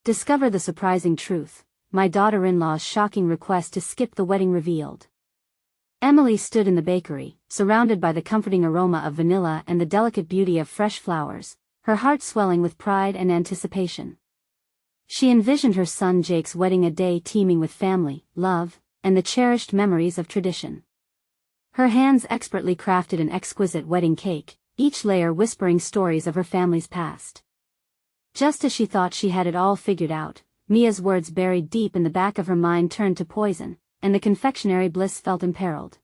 Discover the surprising truth. My daughter-in-law's shocking request to skip the wedding revealed. Emily stood in the bakery, surrounded by the comforting aroma of vanilla and the delicate beauty of fresh flowers, her heart swelling with pride and anticipation. She envisioned her son Jake's wedding, a day teeming with family, love, and the cherished memories of tradition. Her hands expertly crafted an exquisite wedding cake, each layer whispering stories of her family's past. Just as she thought she had it all figured out, Mia's words buried deep in the back of her mind turned to poison, and the confectionery bliss felt imperiled.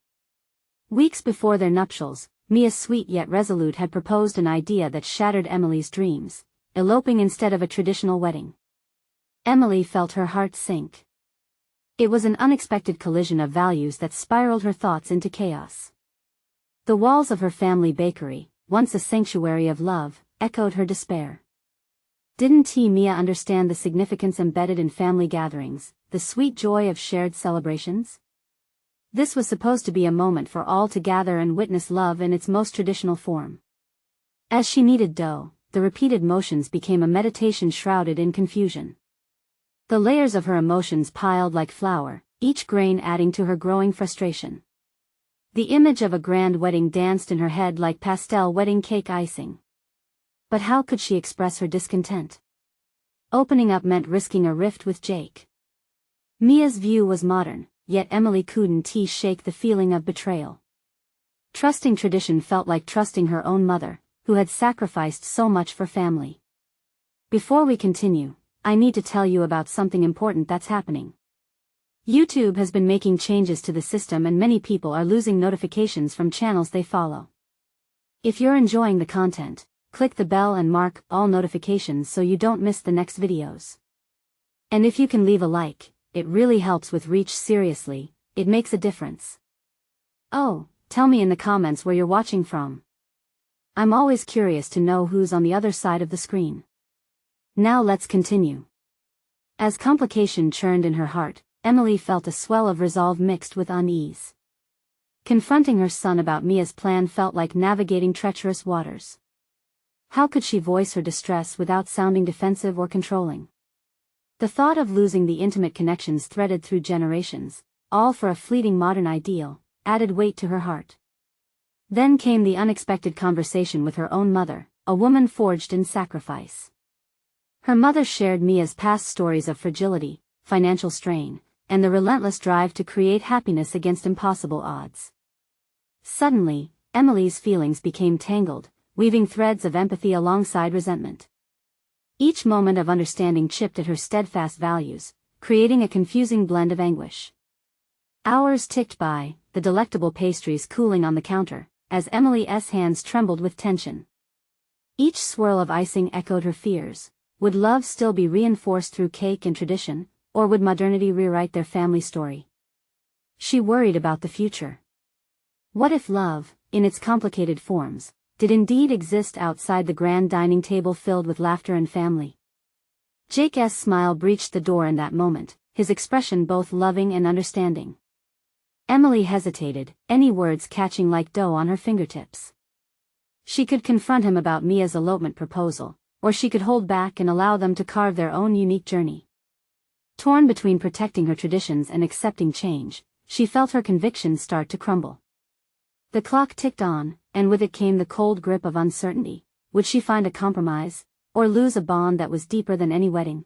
Weeks before their nuptials, Mia, sweet yet resolute, had proposed an idea that shattered Emily's dreams, eloping instead of a traditional wedding. Emily felt her heart sink. It was an unexpected collision of values that spiraled her thoughts into chaos. The walls of her family bakery, once a sanctuary of love, echoed her despair. Didn't Mia understand the significance embedded in family gatherings, the sweet joy of shared celebrations? This was supposed to be a moment for all to gather and witness love in its most traditional form. As she kneaded dough, the repeated motions became a meditation shrouded in confusion. The layers of her emotions piled like flour, each grain adding to her growing frustration. The image of a grand wedding danced in her head like pastel wedding cake icing. But how could she express her discontent? Opening up meant risking a rift with Jake. Mia's view was modern, yet Emily couldn't shake the feeling of betrayal. Trusting tradition felt like trusting her own mother, who had sacrificed so much for family. Before we continue, I need to tell you about something important that's happening. YouTube has been making changes to the system and many people are losing notifications from channels they follow. If you're enjoying the content, click the bell and mark all notifications so you don't miss the next videos. And if you can leave a like, it really helps with reach. Seriously, it makes a difference. Oh, tell me in the comments where you're watching from. I'm always curious to know who's on the other side of the screen. Now let's continue. As complication churned in her heart, Emily felt a swell of resolve mixed with unease. Confronting her son about Mia's plan felt like navigating treacherous waters. How could she voice her distress without sounding defensive or controlling? The thought of losing the intimate connections threaded through generations, all for a fleeting modern ideal, added weight to her heart. Then came the unexpected conversation with her own mother, a woman forged in sacrifice. Her mother shared Mia's past stories of fragility, financial strain, and the relentless drive to create happiness against impossible odds. Suddenly, Emily's feelings became tangled, weaving threads of empathy alongside resentment. Each moment of understanding chipped at her steadfast values, creating a confusing blend of anguish. Hours ticked by, the delectable pastries cooling on the counter, as Emily's hands trembled with tension. Each swirl of icing echoed her fears. Would love still be reinforced through cake and tradition, or would modernity rewrite their family story? She worried about the future. What if love, in its complicated forms, did indeed exist outside the grand dining table filled with laughter and family? Jake's smile breached the door in that moment, his expression both loving and understanding. Emily hesitated, any words catching like dough on her fingertips. She could confront him about Mia's elopement proposal, or she could hold back and allow them to carve their own unique journey. Torn between protecting her traditions and accepting change, she felt her convictions start to crumble. The clock ticked on, and with it came the cold grip of uncertainty. Would she find a compromise, or lose a bond that was deeper than any wedding?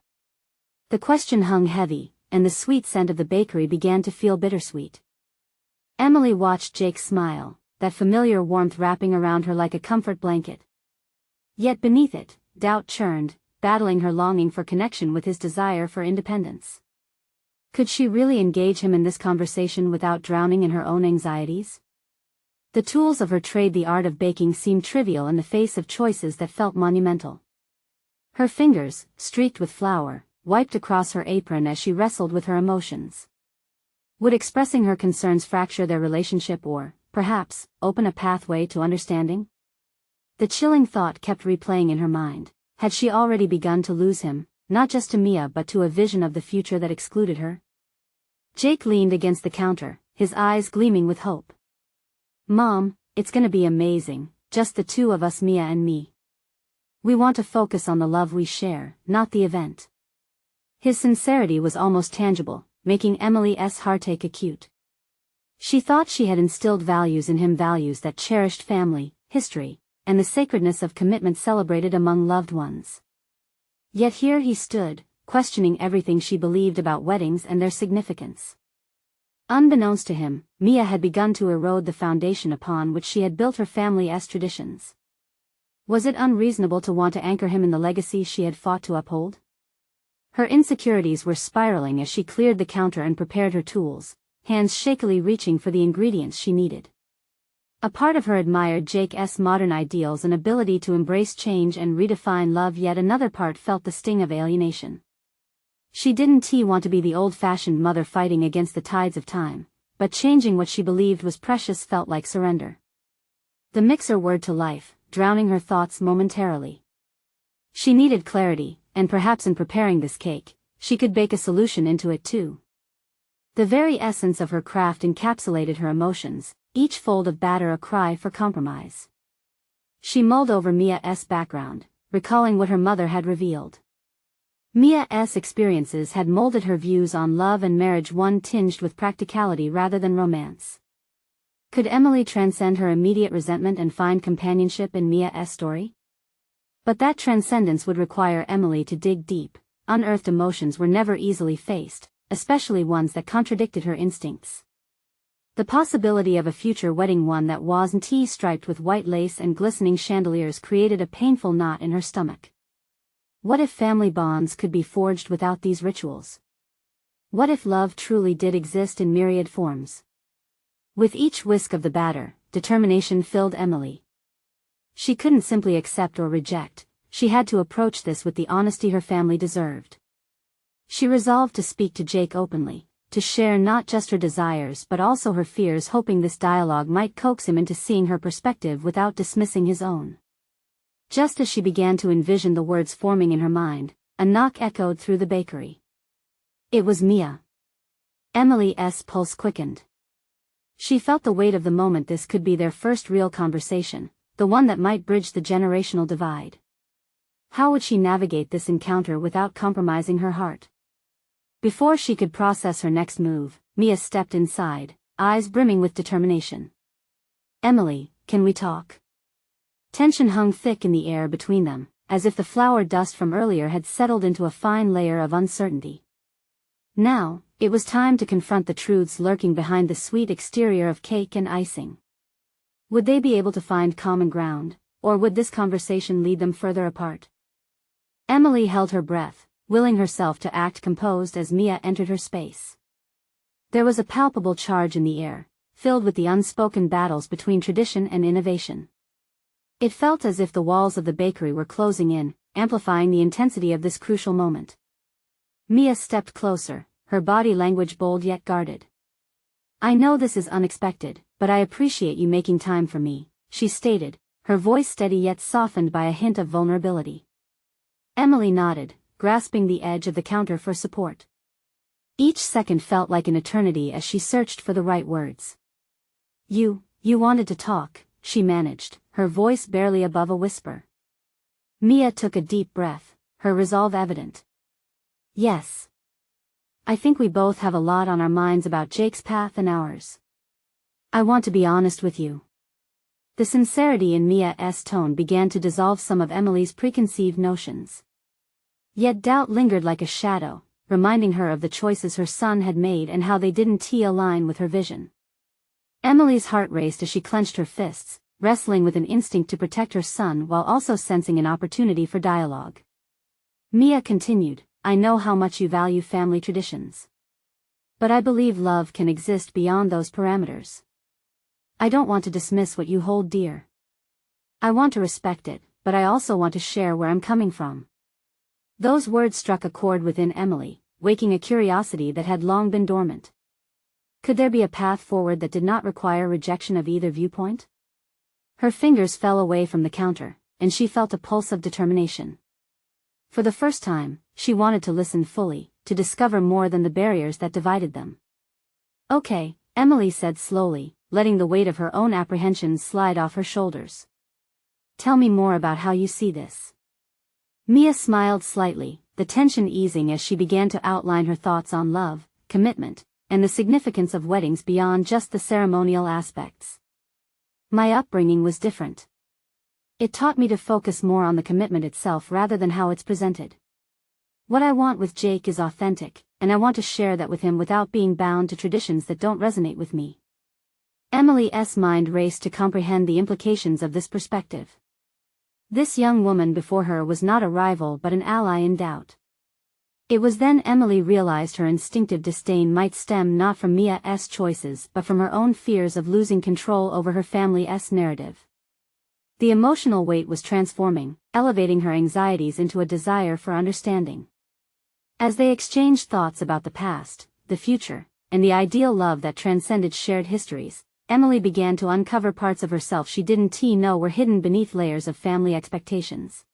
The question hung heavy, and the sweet scent of the bakery began to feel bittersweet. Emily watched Jake smile, that familiar warmth wrapping around her like a comfort blanket. Yet beneath it, doubt churned, battling her longing for connection with his desire for independence. Could she really engage him in this conversation without drowning in her own anxieties? The tools of her trade, the art of baking, seemed trivial in the face of choices that felt monumental. Her fingers, streaked with flour, wiped across her apron as she wrestled with her emotions. Would expressing her concerns fracture their relationship or, perhaps, open a pathway to understanding? The chilling thought kept replaying in her mind. Had she already begun to lose him, not just to Mia but to a vision of the future that excluded her? Jake leaned against the counter, his eyes gleaming with hope. "Mom, it's gonna be amazing, just the two of us, Mia and me. We want to focus on the love we share, not the event." His sincerity was almost tangible, making Emily's heartache acute. She thought she had instilled values in him, values that cherished family, history, and the sacredness of commitment celebrated among loved ones. Yet here he stood, questioning everything she believed about weddings and their significance. Unbeknownst to him, Mia had begun to erode the foundation upon which she had built her family's traditions. Was it unreasonable to want to anchor him in the legacy she had fought to uphold? Her insecurities were spiraling as she cleared the counter and prepared her tools, hands shakily reaching for the ingredients she needed. A part of her admired Jake's modern ideals and ability to embrace change and redefine love, yet another part felt the sting of alienation. She didn't want to be the old-fashioned mother fighting against the tides of time, but changing what she believed was precious felt like surrender. The mixer whirred to life, drowning her thoughts momentarily. She needed clarity, and perhaps in preparing this cake, she could bake a solution into it too. The very essence of her craft encapsulated her emotions, each fold of batter a cry for compromise. She mulled over Mia's background, recalling what her mother had revealed. Mia's experiences had molded her views on love and marriage, one tinged with practicality rather than romance. Could Emily transcend her immediate resentment and find companionship in Mia's story? But that transcendence would require Emily to dig deep. Unearthed emotions were never easily faced, especially ones that contradicted her instincts. The possibility of a future wedding, one that wasn't striped with white lace and glistening chandeliers, created a painful knot in her stomach. What if family bonds could be forged without these rituals? What if love truly did exist in myriad forms? With each whisk of the batter, determination filled Emily. She couldn't simply accept or reject, she had to approach this with the honesty her family deserved. She resolved to speak to Jake openly, to share not just her desires but also her fears, hoping this dialogue might coax him into seeing her perspective without dismissing his own. Just as she began to envision the words forming in her mind, a knock echoed through the bakery. It was Mia. Emily's pulse quickened. She felt the weight of the moment. This could be their first real conversation, the one that might bridge the generational divide. How would she navigate this encounter without compromising her heart? Before she could process her next move, Mia stepped inside, eyes brimming with determination. "Emily, can we talk?" Tension hung thick in the air between them, as if the flour dust from earlier had settled into a fine layer of uncertainty. Now, it was time to confront the truths lurking behind the sweet exterior of cake and icing. Would they be able to find common ground, or would this conversation lead them further apart? Emily held her breath, willing herself to act composed as Mia entered her space. There was a palpable charge in the air, filled with the unspoken battles between tradition and innovation. It felt as if the walls of the bakery were closing in, amplifying the intensity of this crucial moment. Mia stepped closer, her body language bold yet guarded. "I know this is unexpected, but I appreciate you making time for me," she stated, her voice steady yet softened by a hint of vulnerability. Emily nodded, grasping the edge of the counter for support. Each second felt like an eternity as she searched for the right words. You wanted to talk," she managed, her voice barely above a whisper. Mia took a deep breath, her resolve evident. "Yes. I think we both have a lot on our minds about Jake's path and ours. I want to be honest with you." The sincerity in Mia's tone began to dissolve some of Emily's preconceived notions. Yet doubt lingered like a shadow, reminding her of the choices her son had made and how they didn't align with her vision. Emily's heart raced as she clenched her fists, wrestling with an instinct to protect her son while also sensing an opportunity for dialogue. Mia continued, "I know how much you value family traditions. But I believe love can exist beyond those parameters. I don't want to dismiss what you hold dear. I want to respect it, but I also want to share where I'm coming from." Those words struck a chord within Emily, waking a curiosity that had long been dormant. Could there be a path forward that did not require rejection of either viewpoint? Her fingers fell away from the counter, and she felt a pulse of determination. For the first time, she wanted to listen fully, to discover more than the barriers that divided them. "Okay," Emily said slowly, letting the weight of her own apprehensions slide off her shoulders. "Tell me more about how you see this." Mia smiled slightly, the tension easing as she began to outline her thoughts on love, commitment, and the significance of weddings beyond just the ceremonial aspects. My upbringing was different. It taught me to focus more on the commitment itself rather than how it's presented. What I want with Jake is authentic, and I want to share that with him without being bound to traditions that don't resonate with me. Emily's mind raced to comprehend the implications of this perspective. This young woman before her was not a rival but an ally in doubt. It was then Emily realized her instinctive disdain might stem not from Mia's choices but from her own fears of losing control over her family's narrative. The emotional weight was transforming, elevating her anxieties into a desire for understanding. As they exchanged thoughts about the past, the future, and the ideal love that transcended shared histories, Emily began to uncover parts of herself she didn't know were hidden beneath layers of family expectations.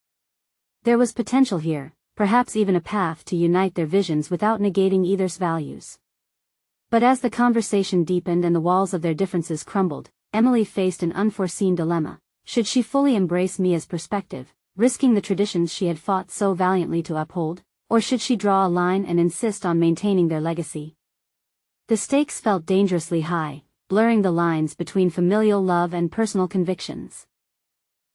There was potential here, perhaps even a path to unite their visions without negating either's values. But as the conversation deepened and the walls of their differences crumbled, Emily faced an unforeseen dilemma. Should she fully embrace Mia's perspective, risking the traditions she had fought so valiantly to uphold, or should she draw a line and insist on maintaining their legacy? The stakes felt dangerously high, blurring the lines between familial love and personal convictions.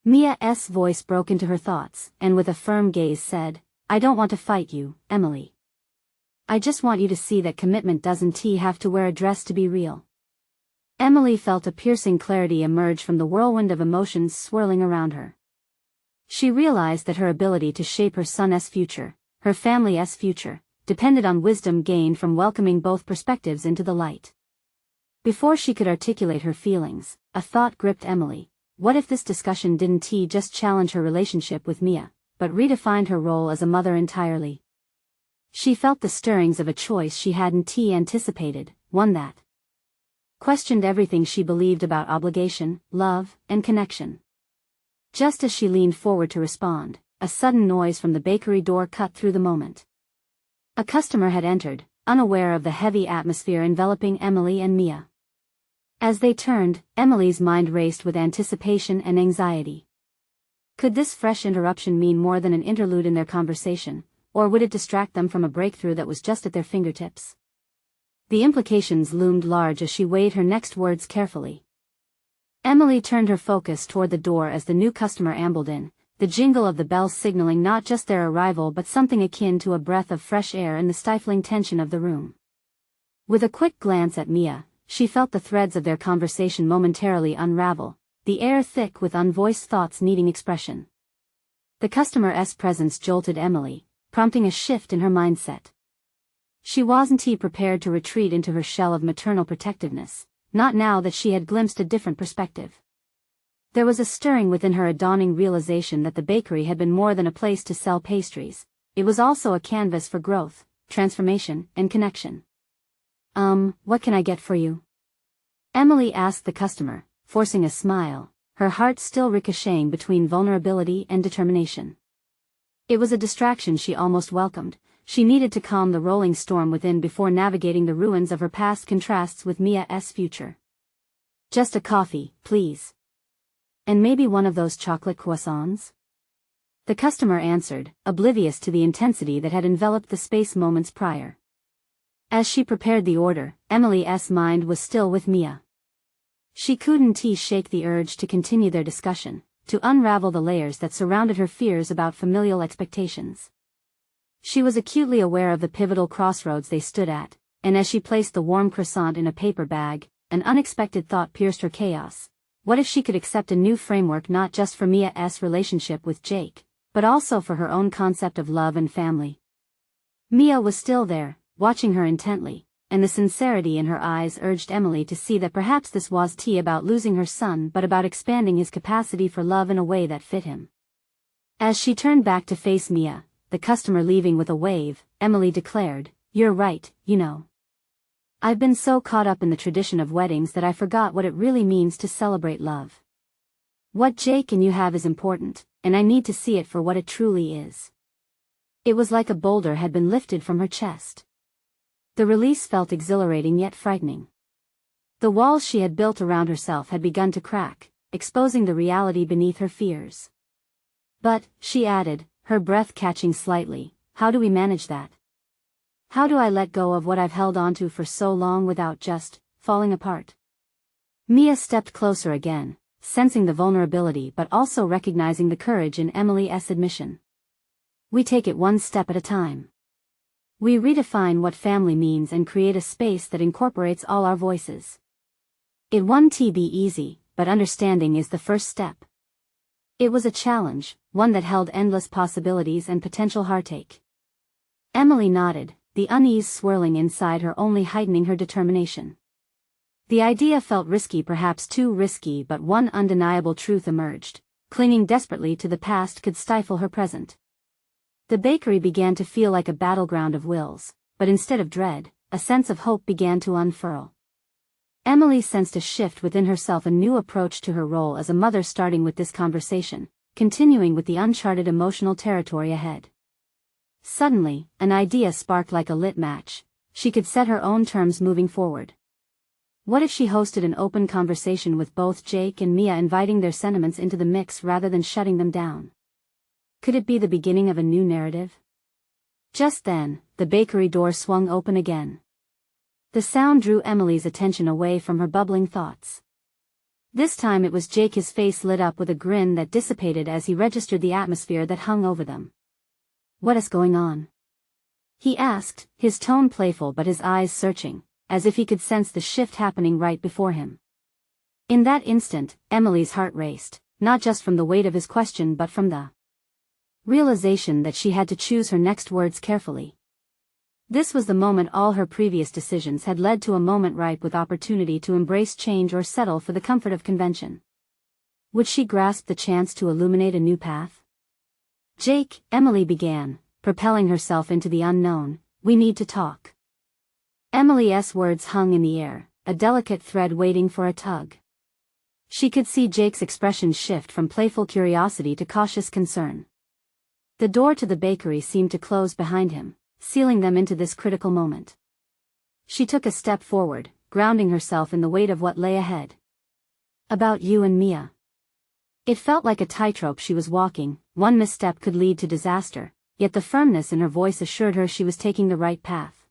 Mia's voice broke into her thoughts, and with a firm gaze said, "I don't want to fight you, Emily. I just want you to see that commitment doesn't have to wear a dress to be real." Emily felt a piercing clarity emerge from the whirlwind of emotions swirling around her. She realized that her ability to shape her son's future, her family's future, depended on wisdom gained from welcoming both perspectives into the light. Before she could articulate her feelings, a thought gripped Emily. What if this discussion didn't just challenge her relationship with Mia, but redefined her role as a mother entirely? She felt the stirrings of a choice she hadn't anticipated, one that questioned everything she believed about obligation, love, and connection. Just as she leaned forward to respond, a sudden noise from the bakery door cut through the moment. A customer had entered, unaware of the heavy atmosphere enveloping Emily and Mia. As they turned, Emily's mind raced with anticipation and anxiety. Could this fresh interruption mean more than an interlude in their conversation, or would it distract them from a breakthrough that was just at their fingertips? The implications loomed large as she weighed her next words carefully. Emily turned her focus toward the door as the new customer ambled in, the jingle of the bells signaling not just their arrival but something akin to a breath of fresh air in the stifling tension of the room. With a quick glance at Mia, she felt the threads of their conversation momentarily unravel, the air thick with unvoiced thoughts needing expression. The customer's presence jolted Emily, prompting a shift in her mindset. She wasn't prepared to retreat into her shell of maternal protectiveness, not now that she had glimpsed a different perspective. There was a stirring within her, a dawning realization that the bakery had been more than a place to sell pastries. It was also a canvas for growth, transformation, and connection. What can I get for you?" Emily asked the customer, forcing a smile, her heart still ricocheting between vulnerability and determination. It was a distraction she almost welcomed. She needed to calm the rolling storm within before navigating the ruins of her past contrasts with Mia's future. "Just a coffee, please. And maybe one of those chocolate croissants?" The customer answered, oblivious to the intensity that had enveloped the space moments prior. As she prepared the order, Emily's mind was still with Mia. She couldn't shake the urge to continue their discussion, to unravel the layers that surrounded her fears about familial expectations. She was acutely aware of the pivotal crossroads they stood at, and as she placed the warm croissant in a paper bag, an unexpected thought pierced her chaos. What if she could accept a new framework not just for Mia's relationship with Jake, but also for her own concept of love and family? Mia was still there, watching her intently, and the sincerity in her eyes urged Emily to see that perhaps this wasn't about losing her son but about expanding his capacity for love in a way that fit him. As she turned back to face Mia, the customer leaving with a wave, Emily declared, "You're right, you know. I've been so caught up in the tradition of weddings that I forgot what it really means to celebrate love. What Jake and you have is important, and I need to see it for what it truly is." It was like a boulder had been lifted from her chest. The release felt exhilarating yet frightening. The walls she had built around herself had begun to crack, exposing the reality beneath her fears. "But," she added, her breath catching slightly, how do we manage that? How do I let go of what I've held onto for so long without just falling apart? Mia stepped closer again, sensing the vulnerability but also recognizing the courage in Emily's admission. We take it one step at a time. We redefine what family means and create a space that incorporates all our voices. It won't be easy, but understanding is the first step. It was a challenge, one that held endless possibilities and potential heartache. Emily nodded, the unease swirling inside her only heightening her determination. The idea felt risky, perhaps too risky, but one undeniable truth emerged: clinging desperately to the past could stifle her present. The bakery began to feel like a battleground of wills, but instead of dread, a sense of hope began to unfurl. Emily sensed a shift within herself, a new approach to her role as a mother, starting with this conversation, continuing with the uncharted emotional territory ahead. Suddenly, an idea sparked like a lit match. She could set her own terms moving forward. What if she hosted an open conversation with both Jake and Mia, inviting their sentiments into the mix rather than shutting them down? Could it be the beginning of a new narrative? Just then, the bakery door swung open again. The sound drew Emily's attention away from her bubbling thoughts. This time it was Jake, his face lit up with a grin that dissipated as he registered the atmosphere that hung over them. "What is going on?" he asked, his tone playful but his eyes searching, as if he could sense the shift happening right before him. In that instant, Emily's heart raced, not just from the weight of his question but from the realization that she had to choose her next words carefully. This was the moment all her previous decisions had led to, a moment ripe with opportunity to embrace change or settle for the comfort of convention. Would she grasp the chance to illuminate a new path? "Jake," Emily began, propelling herself into the unknown, "we need to talk." Emily's words hung in the air, a delicate thread waiting for a tug. She could see Jake's expression shift from playful curiosity to cautious concern. The door to the bakery seemed to close behind him, sealing them into this critical moment. She took a step forward, grounding herself in the weight of what lay ahead. "About you and Mia." It felt like a tightrope she was walking. One misstep could lead to disaster, yet the firmness in her voice assured her she was taking the right path.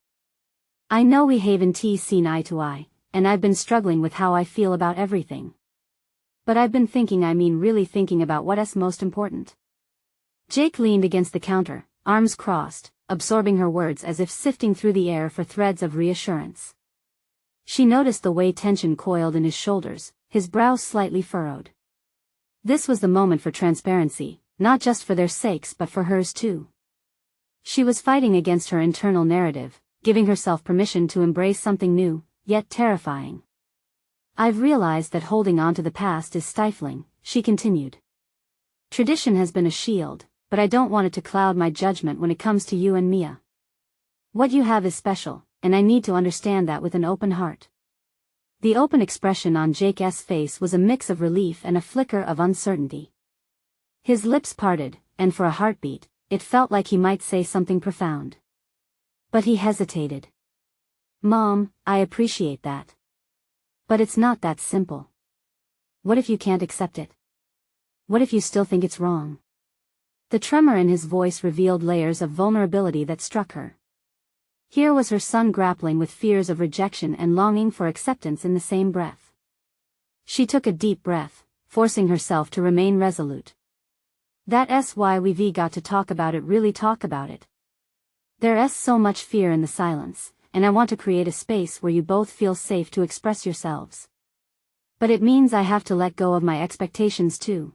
"I know we haven't seen eye to eye, and I've been struggling with how I feel about everything. But I've been thinking, really thinking about what's most important." Jake leaned against the counter, arms crossed, absorbing her words as if sifting through the air for threads of reassurance. She noticed the way tension coiled in his shoulders, his brows slightly furrowed. This was the moment for transparency, not just for their sakes but for hers too. She was fighting against her internal narrative, giving herself permission to embrace something new, yet terrifying. "I've realized that holding on to the past is stifling," she continued. "Tradition has been a shield, but I don't want it to cloud my judgment when it comes to you and Mia. What you have is special, and I need to understand that with an open heart." The open expression on Jake's face was a mix of relief and a flicker of uncertainty. His lips parted, and for a heartbeat, it felt like he might say something profound. But he hesitated. "Mom, I appreciate that. But it's not that simple. What if you can't accept it? What if you still think it's wrong?" The tremor in his voice revealed layers of vulnerability that struck her. Here was her son grappling with fears of rejection and longing for acceptance in the same breath. She took a deep breath, forcing herself to remain resolute. "That's why we've got to talk about it, really talk about it. There's so much fear in the silence, and I want to create a space where you both feel safe to express yourselves. But it means I have to let go of my expectations too."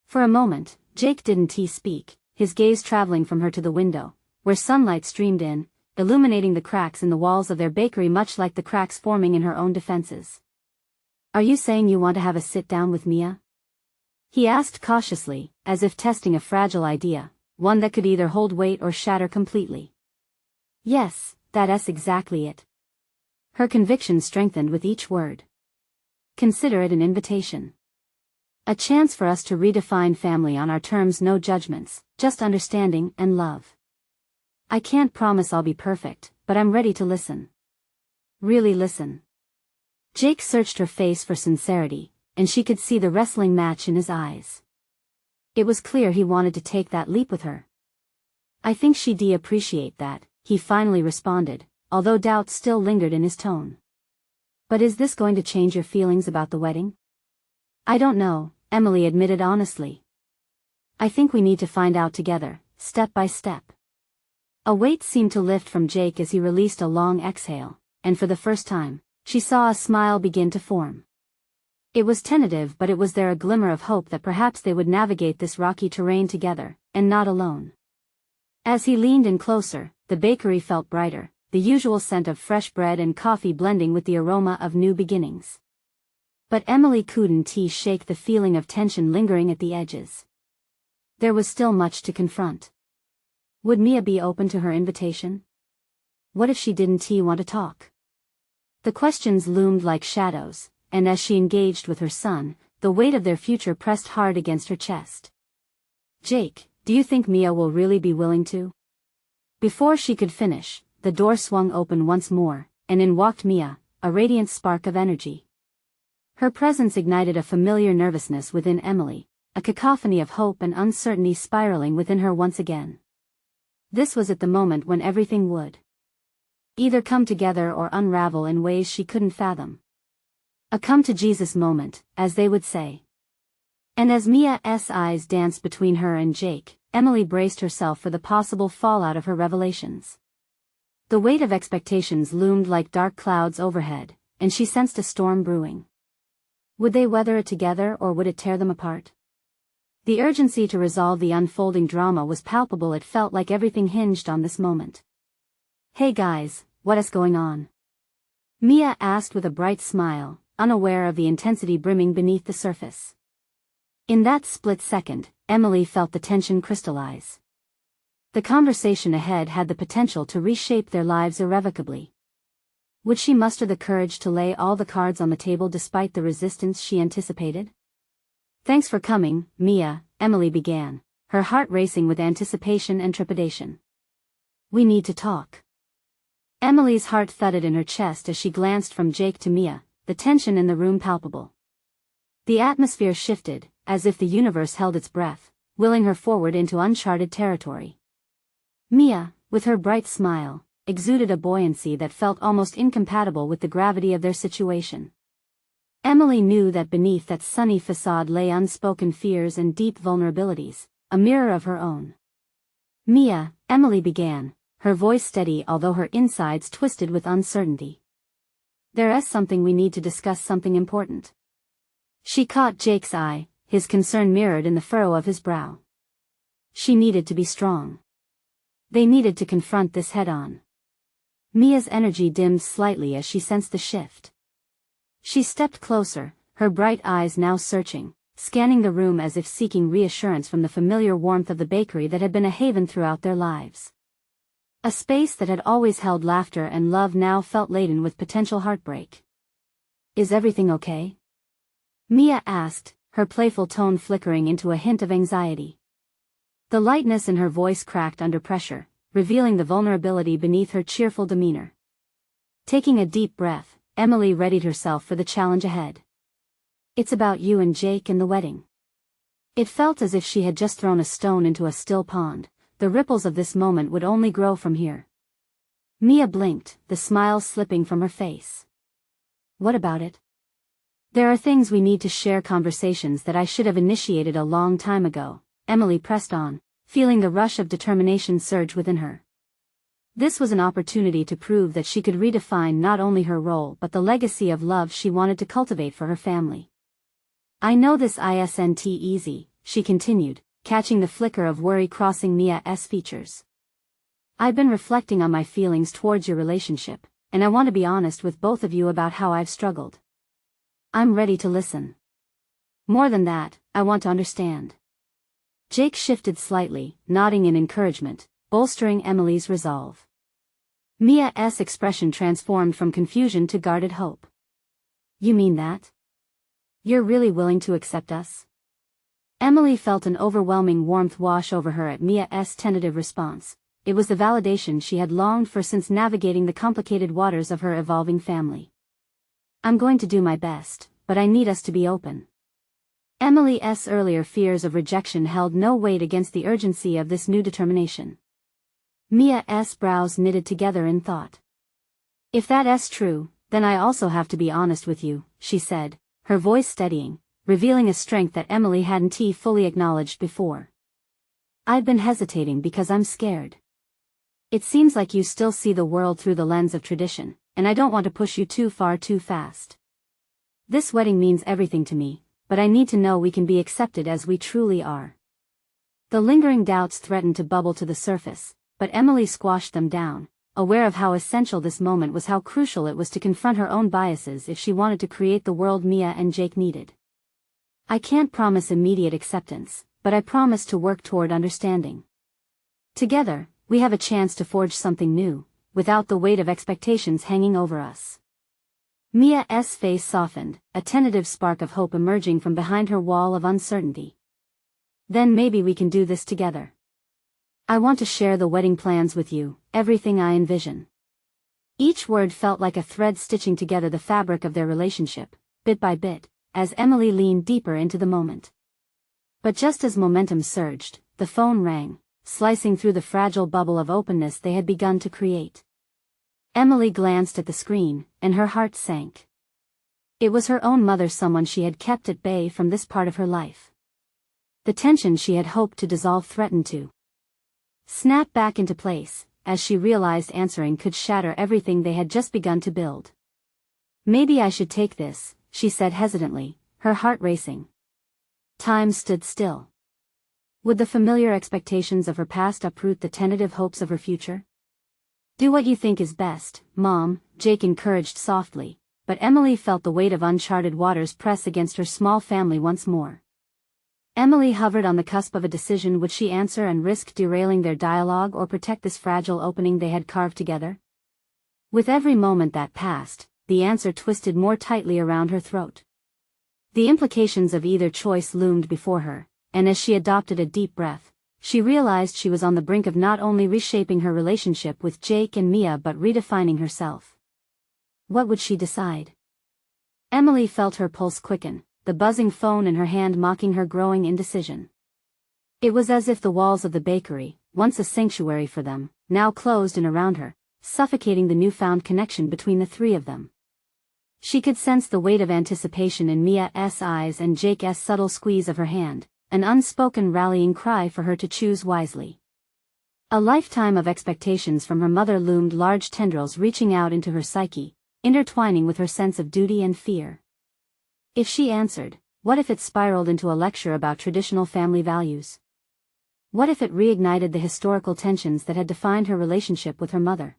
For a moment, Jake didn't speak, his gaze traveling from her to the window, where sunlight streamed in, illuminating the cracks in the walls of their bakery much like the cracks forming in her own defenses. "Are you saying you want to have a sit-down with Mia?" he asked cautiously, as if testing a fragile idea, one that could either hold weight or shatter completely. "Yes, that's exactly it." Her conviction strengthened with each word. "Consider it an invitation. A chance for us to redefine family on our terms, no judgments, just understanding and love. I can't promise I'll be perfect, but I'm ready to listen. Really listen." Jake searched her face for sincerity, and she could see the wrestling match in his eyes. It was clear he wanted to take that leap with her. I think she'd appreciate that, he finally responded, although doubt still lingered in his tone. But is this going to change your feelings about the wedding? I don't know, Emily admitted honestly. I think we need to find out together, step by step. A weight seemed to lift from Jake as he released a long exhale, and for the first time, she saw a smile begin to form. It was tentative, but it was there a glimmer of hope that perhaps they would navigate this rocky terrain together, and not alone. As he leaned in closer, the bakery felt brighter, the usual scent of fresh bread and coffee blending with the aroma of new beginnings. But Emily couldn't shake the feeling of tension lingering at the edges. There was still much to confront. Would Mia be open to her invitation? What if she didn't want to talk? The questions loomed like shadows, and as she engaged with her son, the weight of their future pressed hard against her chest. Jake, do you think Mia will really be willing to? Before she could finish, the door swung open once more, and in walked Mia, a radiant spark of energy. Her presence ignited a familiar nervousness within Emily, a cacophony of hope and uncertainty spiraling within her once again. This was at the moment when everything would either come together or unravel in ways she couldn't fathom. A come-to-Jesus moment, as they would say. And as Mia's eyes danced between her and Jake, Emily braced herself for the possible fallout of her revelations. The weight of expectations loomed like dark clouds overhead, and she sensed a storm brewing. Would they weather it together or would it tear them apart? The urgency to resolve the unfolding drama was palpable. It felt like everything hinged on this moment. Hey guys, what's going on? Mia asked with a bright smile, unaware of the intensity brimming beneath the surface. In that split second, Emily felt the tension crystallize. The conversation ahead had the potential to reshape their lives irrevocably. Would she muster the courage to lay all the cards on the table despite the resistance she anticipated? Thanks for coming, Mia, Emily began, her heart racing with anticipation and trepidation. We need to talk. Emily's heart thudded in her chest as she glanced from Jake to Mia, the tension in the room palpable. The atmosphere shifted, as if the universe held its breath, willing her forward into uncharted territory. Mia, with her bright smile, exuded a buoyancy that felt almost incompatible with the gravity of their situation. Emily knew that beneath that sunny facade lay unspoken fears and deep vulnerabilities, a mirror of her own. Mia, Emily began, her voice steady although her insides twisted with uncertainty. There's something we need to discuss, something important. She caught Jake's eye, his concern mirrored in the furrow of his brow. She needed to be strong. They needed to confront this head-on. Mia's energy dimmed slightly as she sensed the shift. She stepped closer, her bright eyes now searching, scanning the room as if seeking reassurance from the familiar warmth of the bakery that had been a haven throughout their lives. A space that had always held laughter and love now felt laden with potential heartbreak. Is everything okay? Mia asked, her playful tone flickering into a hint of anxiety. The lightness in her voice cracked under pressure, revealing the vulnerability beneath her cheerful demeanor. Taking a deep breath, Emily readied herself for the challenge ahead. It's about you and Jake and the wedding. It felt as if she had just thrown a stone into a still pond. The ripples of this moment would only grow from here. Mia blinked, the smile slipping from her face. What about it? There are things we need to share, conversations that I should have initiated a long time ago, Emily pressed on, feeling the rush of determination surge within her. This was an opportunity to prove that she could redefine not only her role but the legacy of love she wanted to cultivate for her family. I know this isn't easy, she continued, catching the flicker of worry crossing Mia's features. I've been reflecting on my feelings towards your relationship, and I want to be honest with both of you about how I've struggled. I'm ready to listen. More than that, I want to understand. Jake shifted slightly, nodding in encouragement, bolstering Emily's resolve. Mia's expression transformed from confusion to guarded hope. You mean that? You're really willing to accept us? Emily felt an overwhelming warmth wash over her at Mia's tentative response. It was the validation she had longed for since navigating the complicated waters of her evolving family. I'm going to do my best, but I need us to be open. Emily's earlier fears of rejection held no weight against the urgency of this new determination. Mia's brows knitted together in thought. If that's true, then I also have to be honest with you, she said, her voice steadying, revealing a strength that Emily hadn't fully acknowledged before. I've been hesitating because I'm scared. It seems like you still see the world through the lens of tradition, and I don't want to push you too far too fast. This wedding means everything to me, but I need to know we can be accepted as we truly are. The lingering doubts threatened to bubble to the surface, but Emily squashed them down, aware of how essential this moment was, how crucial it was to confront her own biases if she wanted to create the world Mia and Jake needed. I can't promise immediate acceptance, but I promise to work toward understanding. Together, we have a chance to forge something new, without the weight of expectations hanging over us. Mia's face softened, a tentative spark of hope emerging from behind her wall of uncertainty. Then maybe we can do this together. I want to share the wedding plans with you, everything I envision. Each word felt like a thread stitching together the fabric of their relationship, bit by bit, as Emily leaned deeper into the moment. But just as momentum surged, the phone rang, slicing through the fragile bubble of openness they had begun to create. Emily glanced at the screen, and her heart sank. It was her own mother, someone she had kept at bay from this part of her life. The tension she had hoped to dissolve threatened to snap back into place, as she realized answering could shatter everything they had just begun to build. Maybe I should take this, she said hesitantly, her heart racing. Time stood still. Would the familiar expectations of her past uproot the tentative hopes of her future? Do what you think is best, Mom, Jake encouraged softly, but Emily felt the weight of uncharted waters press against her small family once more. Emily hovered on the cusp of a decision. Would she answer and risk derailing their dialogue or protect this fragile opening they had carved together? With every moment that passed, the answer twisted more tightly around her throat. The implications of either choice loomed before her, and as she adopted a deep breath, she realized she was on the brink of not only reshaping her relationship with Jake and Mia but redefining herself. What would she decide? Emily felt her pulse quicken, the buzzing phone in her hand mocking her growing indecision. It was as if the walls of the bakery, once a sanctuary for them, now closed in around her, suffocating the newfound connection between the three of them. She could sense the weight of anticipation in Mia's eyes and Jake's subtle squeeze of her hand, an unspoken rallying cry for her to choose wisely. A lifetime of expectations from her mother loomed, large tendrils reaching out into her psyche, intertwining with her sense of duty and fear. If she answered, what if it spiraled into a lecture about traditional family values? What if it reignited the historical tensions that had defined her relationship with her mother?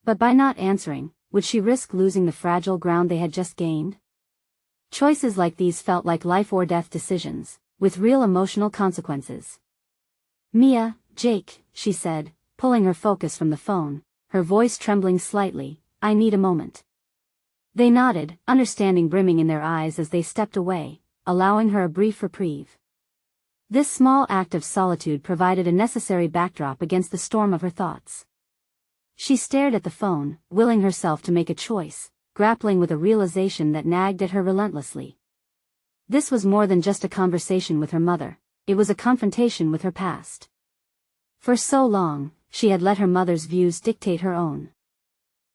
But by not answering, would she risk losing the fragile ground they had just gained? Choices like these felt like life or death decisions, with real emotional consequences. Mia, Jake, she said, pulling her focus from the phone, her voice trembling slightly, I need a moment. They nodded, understanding brimming in their eyes as they stepped away, allowing her a brief reprieve. This small act of solitude provided a necessary backdrop against the storm of her thoughts. She stared at the phone, willing herself to make a choice, grappling with a realization that nagged at her relentlessly. This was more than just a conversation with her mother, it was a confrontation with her past. For so long, she had let her mother's views dictate her own.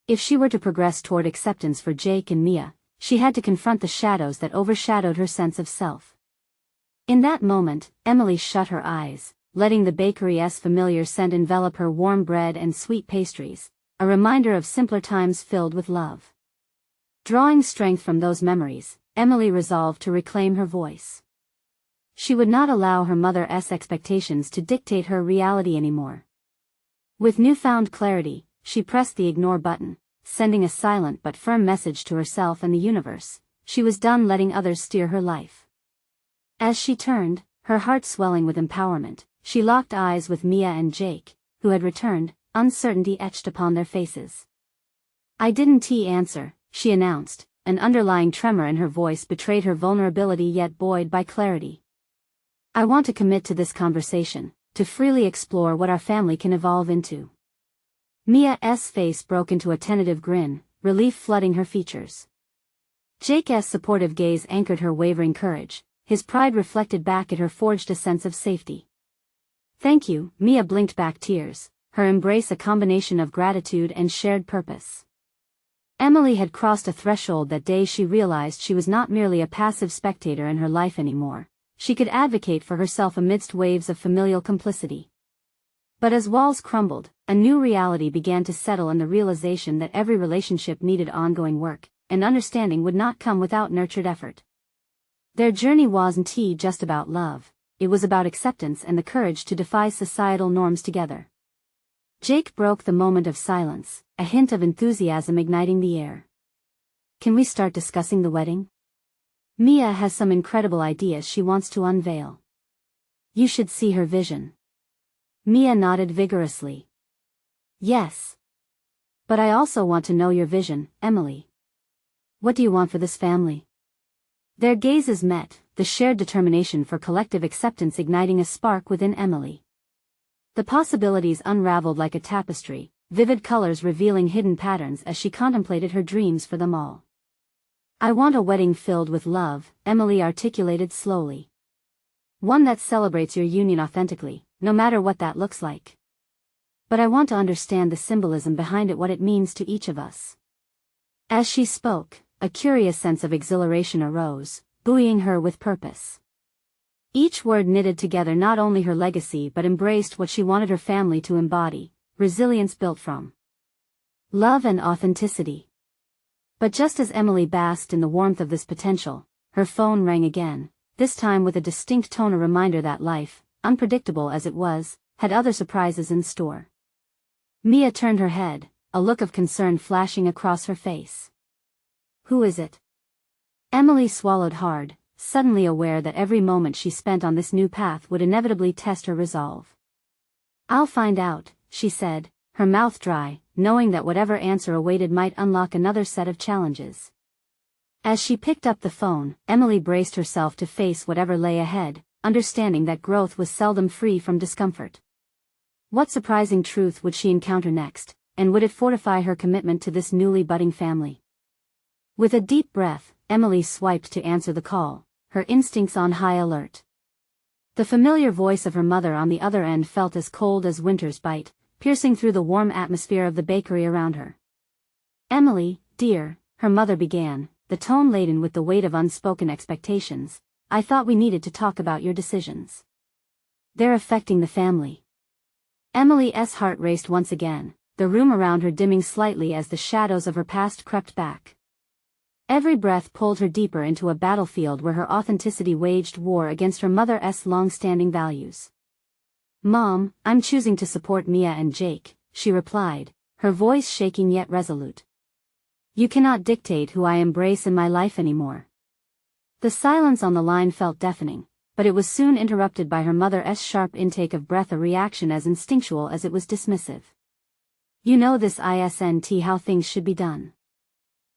If she were to progress toward acceptance for Jake and Mia, she had to confront the shadows that overshadowed her sense of self. In that moment, Emily shut her eyes, letting the bakery's familiar scent envelop her, warm bread and sweet pastries, a reminder of simpler times filled with love. Drawing strength from those memories, Emily resolved to reclaim her voice. She would not allow her mother's expectations to dictate her reality anymore. With newfound clarity, she pressed the ignore button, sending a silent but firm message to herself and the universe. She was done letting others steer her life. As she turned, her heart swelling with empowerment, she locked eyes with Mia and Jake, who had returned, uncertainty etched upon their faces. I didn't answer, she announced, an underlying tremor in her voice betrayed her vulnerability yet buoyed by clarity. I want to commit to this conversation, to freely explore what our family can evolve into. Mia's face broke into a tentative grin, relief flooding her features. Jake's supportive gaze anchored her wavering courage, his pride reflected back at her forged a sense of safety. Thank you, Mia blinked back tears, her embrace a combination of gratitude and shared purpose. Emily had crossed a threshold that day. She realized she was not merely a passive spectator in her life anymore. She could advocate for herself amidst waves of familial complicity. But as walls crumbled, a new reality began to settle in the realization that every relationship needed ongoing work, and understanding would not come without nurtured effort. Their journey wasn't just about love, it was about acceptance and the courage to defy societal norms together. Jake broke the moment of silence, a hint of enthusiasm igniting the air. Can we start discussing the wedding? Mia has some incredible ideas she wants to unveil. You should see her vision. Mia nodded vigorously. Yes. But I also want to know your vision, Emily. What do you want for this family? Their gazes met, the shared determination for collective acceptance igniting a spark within Emily. The possibilities unraveled like a tapestry, vivid colors revealing hidden patterns as she contemplated her dreams for them all. I want a wedding filled with love, Emily articulated slowly. One that celebrates your union authentically, no matter what that looks like. But I want to understand the symbolism behind it, what it means to each of us. As she spoke, a curious sense of exhilaration arose, buoying her with purpose. Each word knitted together not only her legacy but embraced what she wanted her family to embody, resilience built from love and authenticity. But just as Emily basked in the warmth of this potential, her phone rang again, this time with a distinct tone, a reminder that life, unpredictable as it was, had other surprises in store. Mia turned her head, a look of concern flashing across her face. Who is it? Emily swallowed hard, suddenly aware that every moment she spent on this new path would inevitably test her resolve. I'll find out, she said, her mouth dry, knowing that whatever answer awaited might unlock another set of challenges. As she picked up the phone, Emily braced herself to face whatever lay ahead, understanding that growth was seldom free from discomfort. What surprising truth would she encounter next, and would it fortify her commitment to this newly budding family? With a deep breath, Emily swiped to answer the call, her instincts on high alert. The familiar voice of her mother on the other end felt as cold as winter's bite, piercing through the warm atmosphere of the bakery around her. Emily, dear, her mother began, the tone laden with the weight of unspoken expectations. I thought we needed to talk about your decisions. They're affecting the family. Emily's heart raced once again, the room around her dimming slightly as the shadows of her past crept back. Every breath pulled her deeper into a battlefield where her authenticity waged war against her mother's long-standing values. Mom, I'm choosing to support Mia and Jake, she replied, her voice shaking yet resolute. You cannot dictate who I embrace in my life anymore. The silence on the line felt deafening, but it was soon interrupted by her mother's sharp intake of breath, a reaction as instinctual as it was dismissive. You know this isn't how things should be done.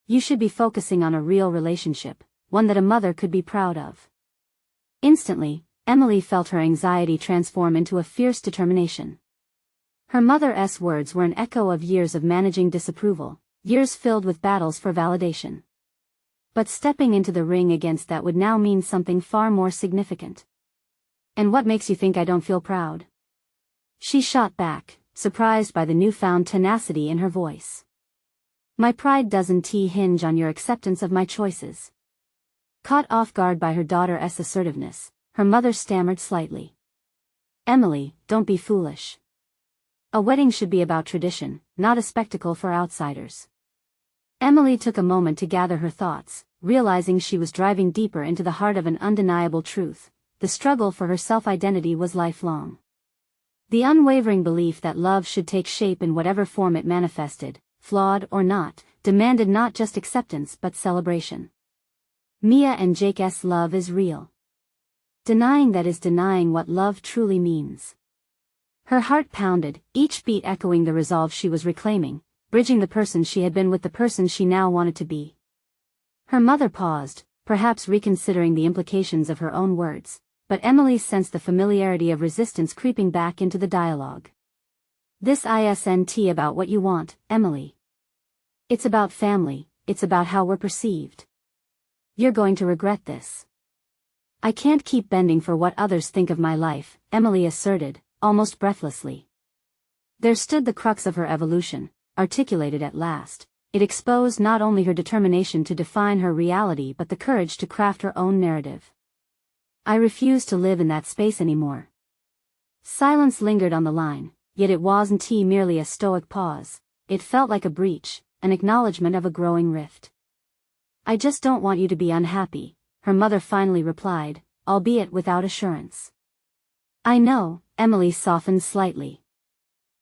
You should be focusing on a real relationship, one that a mother could be proud of. Instantly, Emily felt her anxiety transform into a fierce determination. Her mother's words were an echo of years of managing disapproval, years filled with battles for validation. But stepping into the ring against that would now mean something far more significant. And what makes you think I don't feel proud? She shot back, surprised by the newfound tenacity in her voice. My pride doesn't hinge on your acceptance of my choices. Caught off guard by her daughter's assertiveness, her mother stammered slightly. Emily, don't be foolish. A wedding should be about tradition, not a spectacle for outsiders. Emily took a moment to gather her thoughts, realizing she was driving deeper into the heart of an undeniable truth. The struggle for her self-identity was lifelong. The unwavering belief that love should take shape in whatever form it manifested, flawed or not, demanded not just acceptance but celebration. Mia and Jake's love is real. Denying that is denying what love truly means. Her heart pounded, each beat echoing the resolve she was reclaiming, bridging the person she had been with the person she now wanted to be. Her mother paused, perhaps reconsidering the implications of her own words, but Emily sensed the familiarity of resistance creeping back into the dialogue. This isn't about what you want, Emily. It's about family, it's about how we're perceived. You're going to regret this. I can't keep bending for what others think of my life, Emily asserted, almost breathlessly. There stood the crux of her evolution, articulated at last. It exposed not only her determination to define her reality but the courage to craft her own narrative. I refuse to live in that space anymore. Silence lingered on the line, yet it wasn't merely a stoic pause. It felt like a breach, an acknowledgement of a growing rift. I just don't want you to be unhappy, her mother finally replied, albeit without assurance. I know, Emily softened slightly.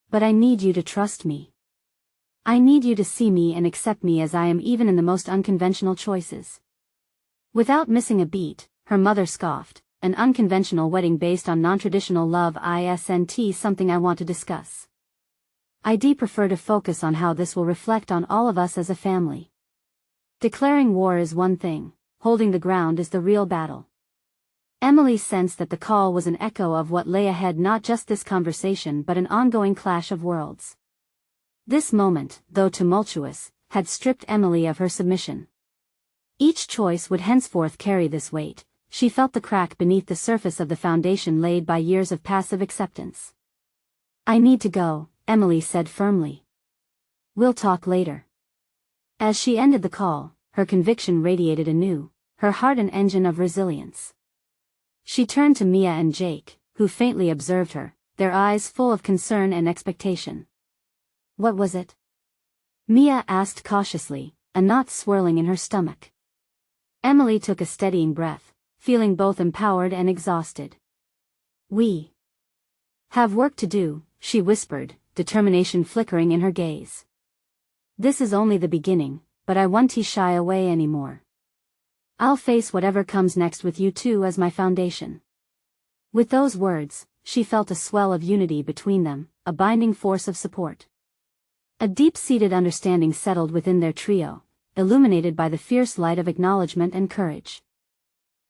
But I need you to trust me. I need you to see me and accept me as I am, even in the most unconventional choices. Without missing a beat, her mother scoffed. An unconventional wedding based on non-traditional love isn't something I want to discuss. I'd prefer to focus on how this will reflect on all of us as a family. Declaring war is one thing, holding the ground is the real battle. Emily sensed that the call was an echo of what lay ahead, not just this conversation but an ongoing clash of worlds. This moment, though tumultuous, had stripped Emily of her submission. Each choice would henceforth carry this weight. She felt the crack beneath the surface of the foundation laid by years of passive acceptance. I need to go, Emily said firmly. We'll talk later. As she ended the call, her conviction radiated anew, her heart an engine of resilience. She turned to Mia and Jake, who faintly observed her, their eyes full of concern and expectation. What was it? Mia asked cautiously, a knot swirling in her stomach. Emily took a steadying breath, feeling both empowered and exhausted. We have work to do, she whispered, determination flickering in her gaze. This is only the beginning, but I won't shy away anymore. I'll face whatever comes next with you two as my foundation. With those words, she felt a swell of unity between them, a binding force of support. A deep-seated understanding settled within their trio, illuminated by the fierce light of acknowledgement and courage.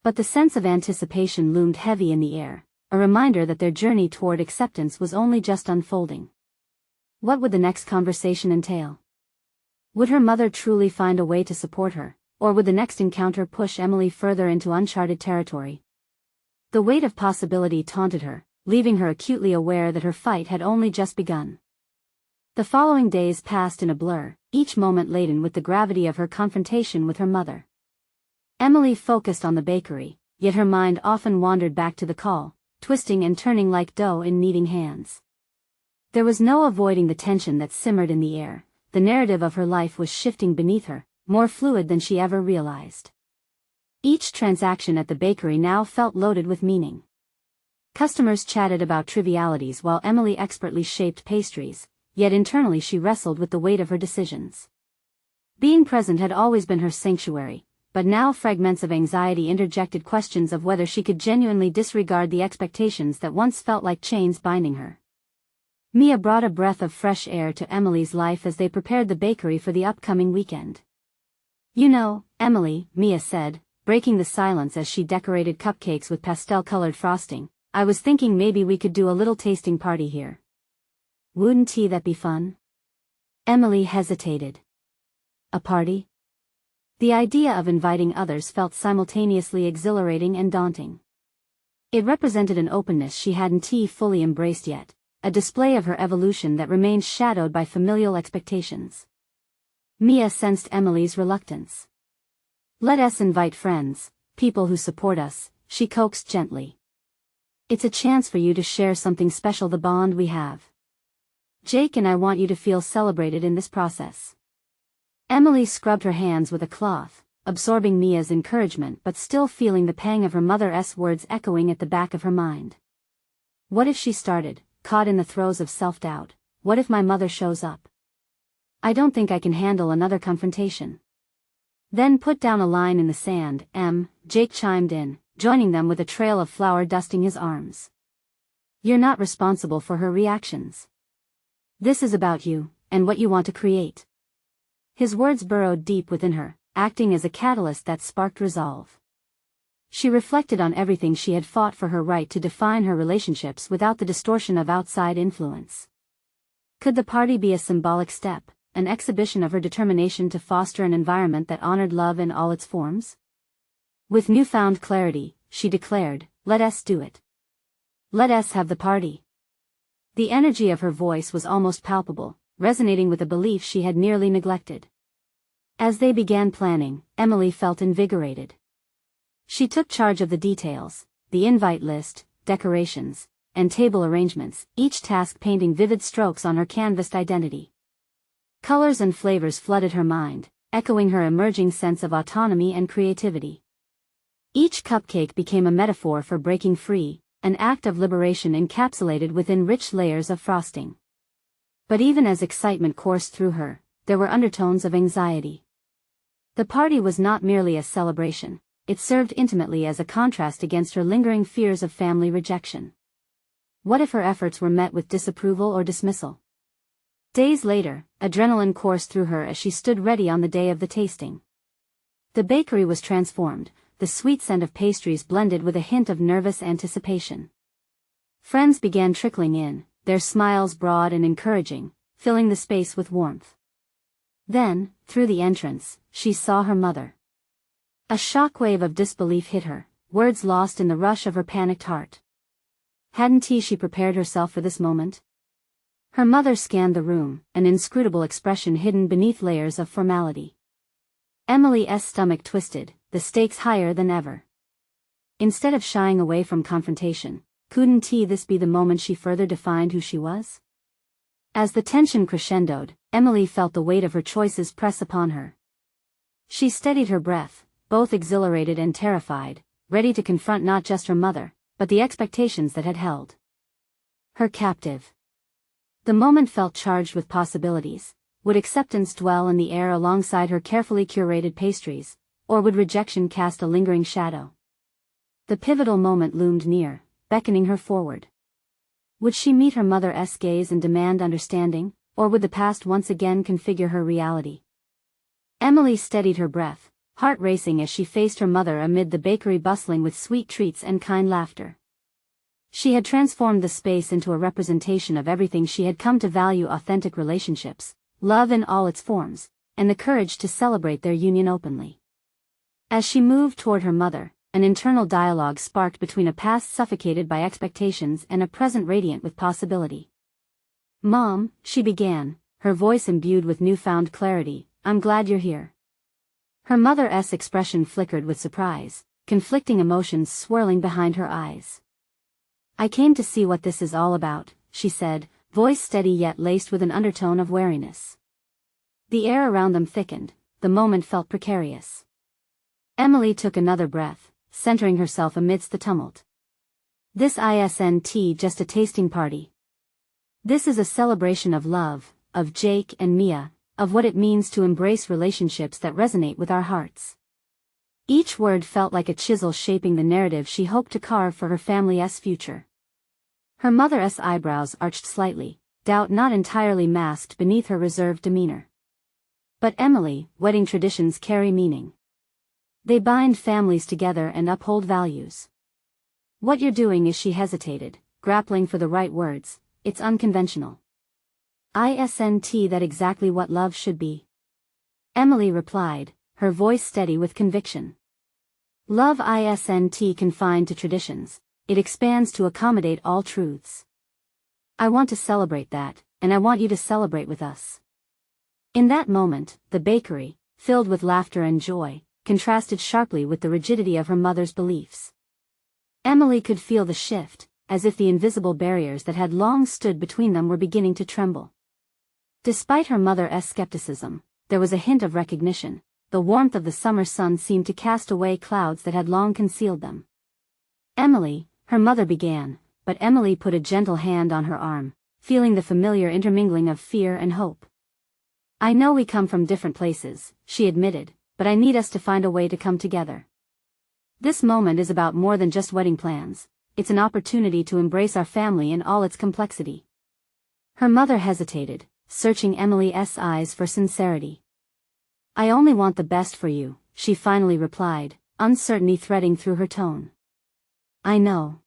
But the sense of anticipation loomed heavy in the air, a reminder that their journey toward acceptance was only just unfolding. What would the next conversation entail? Would her mother truly find a way to support her, or would the next encounter push Emily further into uncharted territory? The weight of possibility taunted her, leaving her acutely aware that her fight had only just begun. The following days passed in a blur, each moment laden with the gravity of her confrontation with her mother. Emily focused on the bakery, yet her mind often wandered back to the call, twisting and turning like dough in kneading hands. There was no avoiding the tension that simmered in the air. The narrative of her life was shifting beneath her, more fluid than she ever realized. Each transaction at the bakery now felt loaded with meaning. Customers chatted about trivialities while Emily expertly shaped pastries, yet internally she wrestled with the weight of her decisions. Being present had always been her sanctuary, but now fragments of anxiety interjected questions of whether she could genuinely disregard the expectations that once felt like chains binding her. Mia brought a breath of fresh air to Emily's life as they prepared the bakery for the upcoming weekend. You know, Emily, Mia said, breaking the silence as she decorated cupcakes with pastel-colored frosting, I was thinking maybe we could do a little tasting party here. Wouldn't that be fun? Emily hesitated. A party? The idea of inviting others felt simultaneously exhilarating and daunting. It represented an openness she hadn't fully embraced yet, a display of her evolution that remained shadowed by familial expectations. Mia sensed Emily's reluctance. Let us invite friends, people who support us, she coaxed gently. It's a chance for you to share something special, the bond we have. Jake and I want you to feel celebrated in this process. Emily scrubbed her hands with a cloth, absorbing Mia's encouragement but still feeling the pang of her mother's words echoing at the back of her mind. What if she started, caught in the throes of self-doubt? What if my mother shows up? I don't think I can handle another confrontation. Then put down a line in the sand, Jake chimed in, joining them with a trail of flour dusting his arms. You're not responsible for her reactions. This is about you, and what you want to create. His words burrowed deep within her, acting as a catalyst that sparked resolve. She reflected on everything she had fought for, her right to define her relationships without the distortion of outside influence. Could the party be a symbolic step, an exhibition of her determination to foster an environment that honored love in all its forms? With newfound clarity, she declared, let us do it. Let us have the party. The energy of her voice was almost palpable, resonating with a belief she had nearly neglected. As they began planning, Emily felt invigorated. She took charge of the details, the invite list, decorations, and table arrangements, each task painting vivid strokes on her canvassed identity. Colors and flavors flooded her mind, echoing her emerging sense of autonomy and creativity. Each cupcake became a metaphor for breaking free, an act of liberation encapsulated within rich layers of frosting. But even as excitement coursed through her, there were undertones of anxiety. The party was not merely a celebration, it served intimately as a contrast against her lingering fears of family rejection. What if her efforts were met with disapproval or dismissal? Days later, adrenaline coursed through her as she stood ready on the day of the tasting. The bakery was transformed, the sweet scent of pastries blended with a hint of nervous anticipation. Friends began trickling in, their smiles broad and encouraging, filling the space with warmth. Then, through the entrance, she saw her mother. A shockwave of disbelief hit her, words lost in the rush of her panicked heart. Hadn't she prepared herself for this moment? Her mother scanned the room, an inscrutable expression hidden beneath layers of formality. Emily's stomach twisted, the stakes higher than ever. Instead of shying away from confrontation, couldn't this be the moment she further defined who she was? As the tension crescendoed, Emily felt the weight of her choices press upon her. She steadied her breath, both exhilarated and terrified, ready to confront not just her mother, but the expectations that had held her captive. The moment felt charged with possibilities. Would acceptance dwell in the air alongside her carefully curated pastries, or would rejection cast a lingering shadow? The pivotal moment loomed near, beckoning her forward. Would she meet her mother's gaze and demand understanding, or would the past once again configure her reality? Emily steadied her breath, heart racing as she faced her mother amid the bakery bustling with sweet treats and kind laughter. She had transformed the space into a representation of everything she had come to value: authentic relationships, love in all its forms, and the courage to celebrate their union openly. As she moved toward her mother, an internal dialogue sparked between a past suffocated by expectations and a present radiant with possibility. "Mom," she began, her voice imbued with newfound clarity, "I'm glad you're here." Her mother's expression flickered with surprise, conflicting emotions swirling behind her eyes. "I came to see what this is all about," she said, voice steady yet laced with an undertone of wariness. The air around them thickened, the moment felt precarious. Emily took another breath, centering herself amidst the tumult. "This isn't just a tasting party. This is a celebration of love, of Jake and Mia, of what it means to embrace relationships that resonate with our hearts." Each word felt like a chisel shaping the narrative she hoped to carve for her family's future. Her mother's eyebrows arched slightly, doubt not entirely masked beneath her reserved demeanor. "But Emily, wedding traditions carry meaning. They bind families together and uphold values. What you're doing is," she hesitated, grappling for the right words, "it's unconventional." "Isn't that exactly what love should be?" Emily replied, her voice steady with conviction. "Love isn't confined to traditions, it expands to accommodate all truths. I want to celebrate that, and I want you to celebrate with us." In that moment, the bakery, filled with laughter and joy, contrasted sharply with the rigidity of her mother's beliefs. Emily could feel the shift, as if the invisible barriers that had long stood between them were beginning to tremble. Despite her mother's skepticism, there was a hint of recognition. The warmth of the summer sun seemed to cast away clouds that had long concealed them. "Emily," her mother began, but Emily put a gentle hand on her arm, feeling the familiar intermingling of fear and hope. "I know we come from different places," she admitted, "but I need us to find a way to come together. This moment is about more than just wedding plans, it's an opportunity to embrace our family in all its complexity." Her mother hesitated, searching Emily's eyes for sincerity. "I only want the best for you," she finally replied, uncertainty threading through her tone. "I know.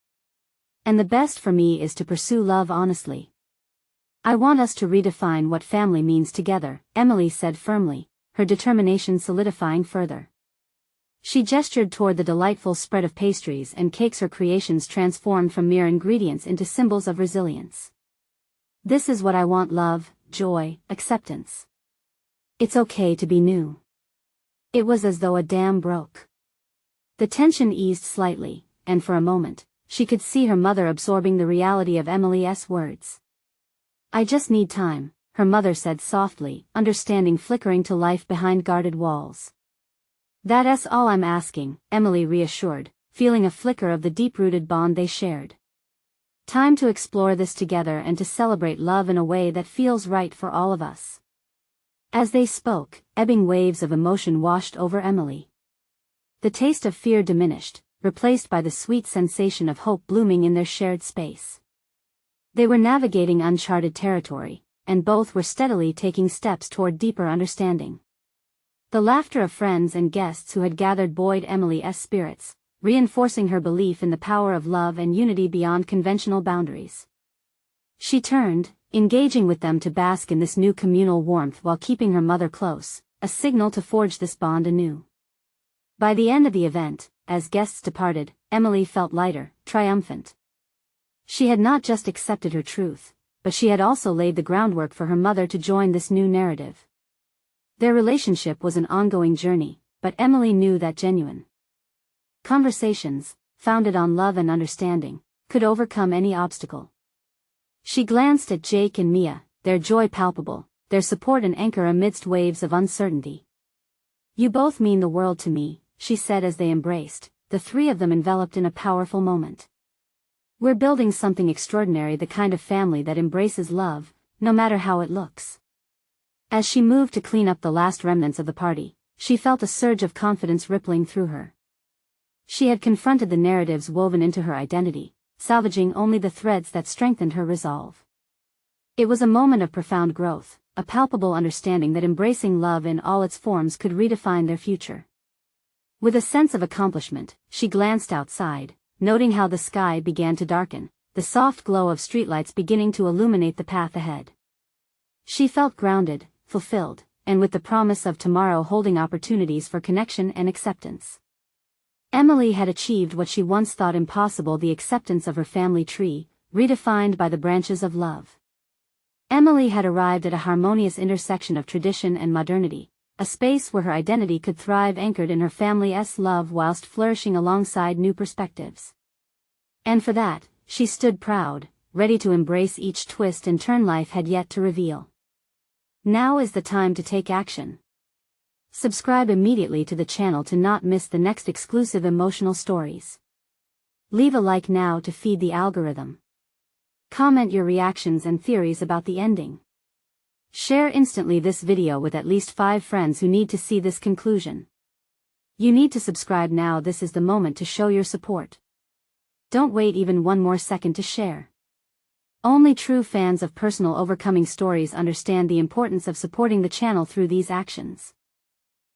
And the best for me is to pursue love honestly. I want us to redefine what family means together," Emily said firmly, her determination solidifying further. She gestured toward the delightful spread of pastries and cakes her creations transformed from mere ingredients into symbols of resilience. This is what I want: love, joy, acceptance. It's okay to be new. It was as though a dam broke. The tension eased slightly, and for a moment, she could see her mother absorbing the reality of Emily's words. I just need time, her mother said softly, understanding flickering to life behind guarded walls. That's all I'm asking, Emily reassured, feeling a flicker of the deep-rooted bond they shared. Time to explore this together and to celebrate love in a way that feels right for all of us. As they spoke, ebbing waves of emotion washed over Emily. The taste of fear diminished, replaced by the sweet sensation of hope blooming in their shared space. They were navigating uncharted territory, and both were steadily taking steps toward deeper understanding. The laughter of friends and guests who had gathered buoyed Emily's spirits, reinforcing her belief in the power of love and unity beyond conventional boundaries. She turned, engaging with them to bask in this new communal warmth while keeping her mother close, a signal to forge this bond anew. By the end of the event, as guests departed, Emily felt lighter, triumphant. She had not just accepted her truth, but she had also laid the groundwork for her mother to join this new narrative. Their relationship was an ongoing journey, but Emily knew that genuine conversations, founded on love and understanding, could overcome any obstacle. She glanced at Jake and Mia, their joy palpable, their support an anchor amidst waves of uncertainty. You both mean the world to me, she said as they embraced, the three of them enveloped in a powerful moment. We're building something extraordinary, the kind of family that embraces love, no matter how it looks. As she moved to clean up the last remnants of the party, she felt a surge of confidence rippling through her. She had confronted the narratives woven into her identity, salvaging only the threads that strengthened her resolve. It was a moment of profound growth, a palpable understanding that embracing love in all its forms could redefine their future. With a sense of accomplishment, she glanced outside, noting how the sky began to darken, the soft glow of streetlights beginning to illuminate the path ahead. She felt grounded, fulfilled, and with the promise of tomorrow holding opportunities for connection and acceptance. Emily had achieved what she once thought impossible: the acceptance of her family tree, redefined by the branches of love. Emily had arrived at a harmonious intersection of tradition and modernity, a space where her identity could thrive anchored in her family's love whilst flourishing alongside new perspectives. And for that, she stood proud, ready to embrace each twist and turn life had yet to reveal. Now is the time to take action. Subscribe immediately to the channel to not miss the next exclusive emotional stories. Leave a like now to feed the algorithm. Comment your reactions and theories about the ending. Share instantly this video with at least 5 friends who need to see this conclusion. You need to subscribe now. This is the moment to show your support. Don't wait even one more second to share. Only true fans of personal overcoming stories understand the importance of supporting the channel through these actions.